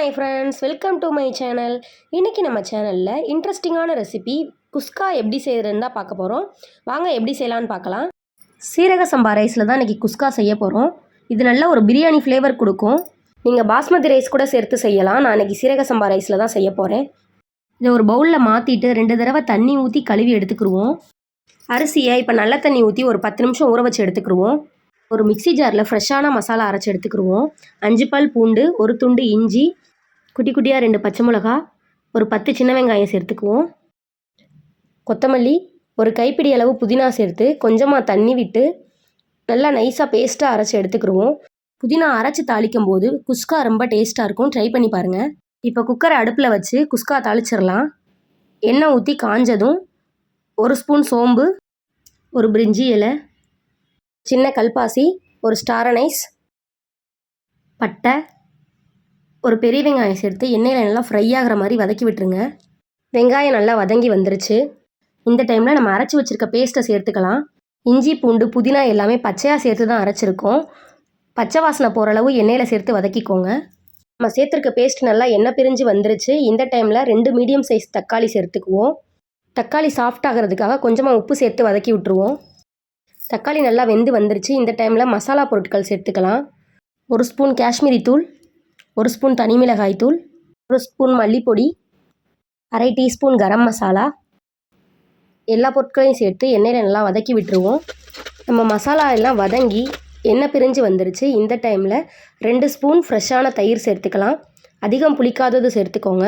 Hi friends, welcome to my channel. இன்றைக்கி நம்ம சேனலில் இன்ட்ரெஸ்டிங்கான ரெசிபி குஸ்கா எப்படி செய்கிறதுன்னு தான் பார்க்க போகிறோம். வாங்க எப்படி செய்யலான்னு பார்க்கலாம். சீரக சம்பா ரைஸில் தான் இன்றைக்கி குஸ்கா செய்ய போகிறோம். இது நல்ல ஒரு பிரியாணி ஃப்ளேவர் கொடுக்கும். நீங்கள் பாஸ்மதி ரைஸ் கூட சேர்த்து செய்யலாம். நான் இன்றைக்கி சீரக சம்பா ரைஸில் தான் செய்ய போகிறேன். இதை ஒரு பவுலில் மாற்றிட்டு 2 தடவை தண்ணி ஊற்றி கழுவி எடுத்துக்கிடுவோம். அரிசியை இப்போ நல்ல தண்ணி ஊற்றி ஒரு 10 நிமிஷம் ஊற வச்சு எடுத்துக்கிடுவோம். ஒரு மிக்சி ஜாரில் ஃப்ரெஷ்ஷான மசாலா அரைச்சி எடுத்துக்கிடுவோம். 5 பல் பூண்டு, ஒரு துண்டு இஞ்சி, குட்டி குட்டியாக 2 பச்சை மிளகா, ஒரு 10 சின்ன வெங்காயம் சேர்த்துக்குவோம். கொத்தமல்லி, ஒரு கைப்பிடி அளவு புதினா சேர்த்து கொஞ்சமாக தண்ணி விட்டு நல்லா நைஸாக பேஸ்ட்டாக அரைச்சி எடுத்துக்கிடுவோம். புதினா அரைச்சி தாளிக்கும் போது குஸ்கா ரொம்ப டேஸ்ட்டாக இருக்கும். ட்ரை பண்ணி பாருங்கள். இப்போ குக்கரை அடுப்பில் வச்சு குஸ்கா தாளிச்சிடலாம். எண்ணெய் ஊற்றி காஞ்சதும் 1 ஸ்பூன் சோம்பு, ஒரு பிரிஞ்சி இலை, சின்ன கல்பாசி, ஒரு ஸ்டார் அனைஸ், பட்டை, ஒரு பெரிய வெங்காயம் சேர்த்து எண்ணெயில் நல்லா ஃப்ரை ஆகிற மாதிரி வதக்கி விட்டுருங்க. வெங்காயம் நல்லா வதங்கி வந்துருச்சு. இந்த டைமில் நம்ம அரைச்சி வச்சுருக்க பேஸ்ட்டை சேர்த்துக்கலாம். இஞ்சி, பூண்டு, புதினா எல்லாமே பச்சையாக சேர்த்து தான் அரைச்சிருக்கோம். பச்சை வாசனை போகிற அளவு எண்ணெயில் சேர்த்து வதக்கிக்கோங்க. நம்ம சேர்த்துருக்க பேஸ்ட் நல்லா எண்ணெய் பிரிஞ்சு வந்துருச்சு. இந்த டைமில் 2 மீடியம் சைஸ் தக்காளி சேர்த்துக்குவோம். தக்காளி சாஃப்ட் ஆகிறதுக்காக கொஞ்சமாக உப்பு சேர்த்து வதக்கி விட்டுருவோம். தக்காளி நல்லா வெந்து வந்துருச்சு. இந்த டைமில் மசாலா பொருட்கள் சேர்த்துக்கலாம். 1 ஸ்பூன் காஷ்மீரி தூள், 1 ஸ்பூன் தனி மிளகாய் தூள், 1 ஸ்பூன் மல்லிப்பொடி, அரை டீஸ்பூன் கரம் மசாலா, எல்லா பொருட்களையும் சேர்த்து எண்ணெயில் நல்லா வதக்கி விட்டுருவோம். நம்ம மசாலா எல்லாம் வதங்கி எண்ணெய் பிரிஞ்சு வந்துருச்சு. இந்த டைமில் 2 ஸ்பூன் ஃப்ரெஷ்ஷான தயிர் சேர்த்துக்கலாம். அதிகம் புளிக்காதது சேர்த்துக்கோங்க.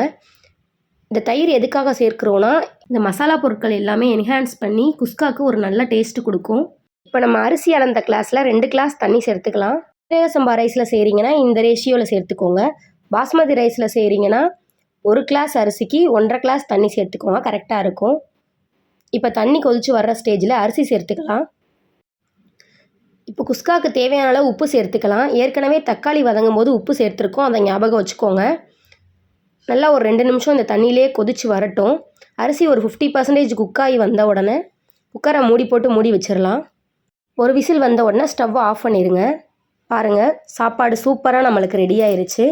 இந்த தயிர் எதுக்காக சேர்க்குறோன்னா, இந்த மசாலா பொருட்கள் எல்லாமே என்ஹான்ஸ் பண்ணி குஸ்காவுக்கு ஒரு நல்ல டேஸ்ட்டு கொடுக்கும். இப்போ நம்ம அரிசி அளந்த கிளாஸில் 2 கிளாஸ் தண்ணி சேர்த்துக்கலாம். சீரக சம்பா ரைஸில் செய்கிறீங்கன்னா இந்த ரேஷியோவில் சேர்த்துக்கோங்க. பாஸ்மதி ரைஸில் செய்கிறீங்கன்னா 1 கிளாஸ் அரிசிக்கு 1.5 கிளாஸ் தண்ணி சேர்த்துக்கோங்க. கரெக்டாக இருக்கும். இப்போ தண்ணி கொதித்து வர்ற ஸ்டேஜில் அரிசி சேர்த்துக்கலாம். இப்போ குஸ்காவுக்கு தேவையான அளவு உப்பு சேர்த்துக்கலாம். ஏற்கனவே தக்காளி வதங்கும் போது உப்பு சேர்த்துருக்கோம், அதை ஞாபகம் வச்சுக்கோங்க. நல்லா ஒரு 2 நிமிஷம் இந்த தண்ணியிலே கொதித்து வரட்டும். அரிசி ஒரு 50% குக்காகி வந்த உடனே குக்கரை மூடி போட்டு மூடி வச்சிடலாம். ஒரு விசில் வந்த உடனே ஸ்டவ்வை ஆஃப் பண்ணிடுங்க. பாருங்கள், சாப்பாடு சூப்பராக நம்மளுக்கு ரெடி ஆயிருச்சு.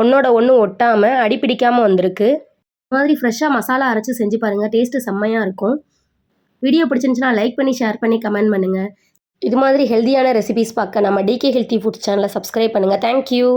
ஒன்றோட ஒன்று ஒட்டாமல் அடிப்பிடிக்காமல் வந்திருக்கு. இந்த மாதிரி ஃப்ரெஷ்ஷாக மசாலா அரைச்சி செஞ்சு பாருங்கள். டேஸ்ட்டு செம்மையாக இருக்கும். வீடியோ பிடிச்சிருந்துச்சுன்னா லைக் பண்ணி, ஷேர் பண்ணி, கமெண்ட் பண்ணுங்கள். இது மாதிரி ஹெல்த்தியான ரெசிபிஸ் பார்க்க நம்ம டிகே ஹெல்த்தி ஃபுட் சேனலை சப்ஸ்கிரைப் பண்ணுங்கள். தேங்க்யூ.